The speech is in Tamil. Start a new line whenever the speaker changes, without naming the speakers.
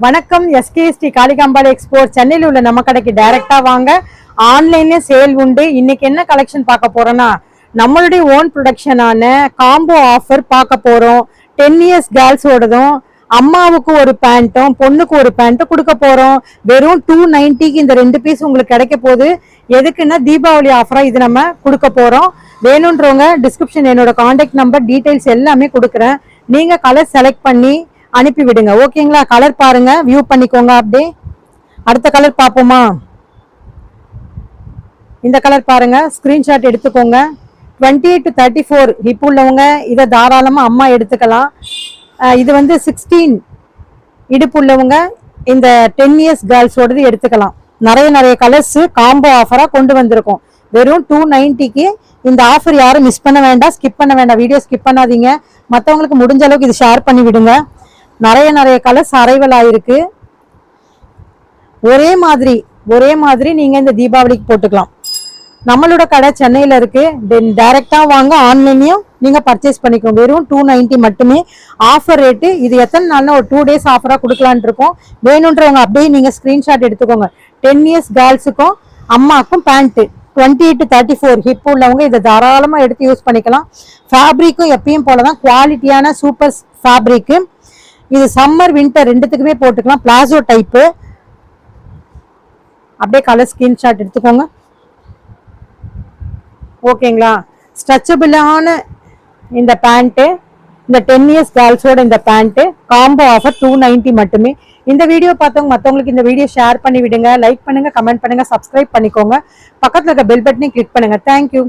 வணக்கம். எஸ்கேஎஸ்டி காளிகாம்பாள் எக்ஸ்போர்ட் சென்னையில் உள்ள நம்ம கடைக்கு டைரக்டா வாங்க. ஆன்லைன்ல சேல் உண்டு. இன்னைக்கு என்ன கலெக்ஷன் பார்க்க போறோம்னா நம்மளுடைய ஓன் ப்ரொடக்ஷனான காம்போ ஆஃபர் பார்க்க போறோம். 10 இயர்ஸ் கேர்ள்ஸோடதும் அம்மாவுக்கு ஒரு பேண்ட்டும் பொண்ணுக்கு ஒரு பேண்ட்டும் கொடுக்க போறோம். வெறும் 290க்கு இந்த 2 பீஸ் உங்களுக்கு கிடைக்க போகுது. எதுக்குன்னா தீபாவளி ஆஃபரா இது நம்ம கொடுக்க போறோம். வேணுன்றவங்க டிஸ்கிரிப்ஷன் என்னோட கான்டாக்ட் நம்பர் டீடைல்ஸ் எல்லாமே கொடுக்குறேன். நீங்க கலர் செலக்ட் பண்ணி அனுப்பி விடுங்க. ஓகேங்களா? கலர் பாருங்க, வியூ பண்ணிக்கோங்க. அப்படியே அடுத்த கலர் பார்ப்போமா? இந்த கலர் பாருங்க, ஸ்கிரீன்ஷாட் எடுத்துக்கோங்க. 28 to 34 ஹிப் உள்ளவங்க இதை தாராளமா அம்மா எடுத்துக்கலாம். இது வந்து 16 இடுப்பு உள்ளவங்க இந்த 10 இயர்ஸ் கேர்ள்ஸோடது எடுத்துக்கலாம். நிறைய கலர்ஸ் காம்போ ஆஃபரா கொண்டு வந்திருக்கோம். வெறும் 290க்கு இந்த ஆஃபர் யாரும் மிஸ் பண்ண வேண்டாம், ஸ்கிப் பண்ண வேண்டாம். வீடியோ ஸ்கிப் பண்ணாதீங்க. மற்றவங்களுக்கு முடிஞ்ச அளவுக்கு இது ஷேர் பண்ணி விடுங்க. நிறைய கலர்ஸ் அரைவல் ஆயிருக்கு. ஒரே மாதிரி நீங்க இந்த தீபாவளிக்கு போட்டுக்கலாம். நம்மளோட கடை சென்னையில இருக்கு. தென் டைரக்டா வாங்க, ஆன்லைன்லயும் நீங்க பர்ச்சேஸ் பண்ணிக்கோங்க. வெறும் 290 மட்டுமே ஆஃபர் ரேட்டு. இது எத்தனை நாள்னா ஒரு 2 days ஆஃபரா கொடுக்கலான் இருக்கோம். வேணுன்றவங்க அப்படியே நீங்க ஸ்கிரீன்ஷாட் எடுத்துக்கோங்க. 10 இயர்ஸ் கேர்ள்ஸுக்கும் அம்மாக்கும் பேண்ட் 28 to 34 ஹிப் உள்ளவங்க இதை தாராளமா எடுத்து யூஸ் பண்ணிக்கலாம். ஃபேப்ரிக்கும் எப்பயும் போலதான் குவாலிட்டியான சூப்பர் ஃபேப்ரிக்கு. இது சம்மர் வின்டர் ரெண்டுத்துக்குமே போட்டுக்கலாம். Palazzo type. அப்படியே கலர் ஸ்கிரீன்ஷாட் எடுத்துக்கோங்க. ஓகேங்களா? ஸ்ட்ரெச்சபிளான இந்த பேண்ட்டு, இந்த 10 இயர்ஸ் கேர்ள்ஸோட இந்த பேண்ட்டு காம்போ ஆஃபர் 290 மட்டுமே. இந்த வீடியோ பார்த்தவங்க மற்றவங்களுக்கு இந்த வீடியோ ஷேர் பண்ணி விடுங்க. லைக் பண்ணுங்க, கமெண்ட் பண்ணுங்க, சப்ஸ்கிரைப் பண்ணிக்கோங்க. பக்கத்தில் இருக்க பெல் பட்டனையும் கிளிக் பண்ணுங்க. தேங்க்யூ.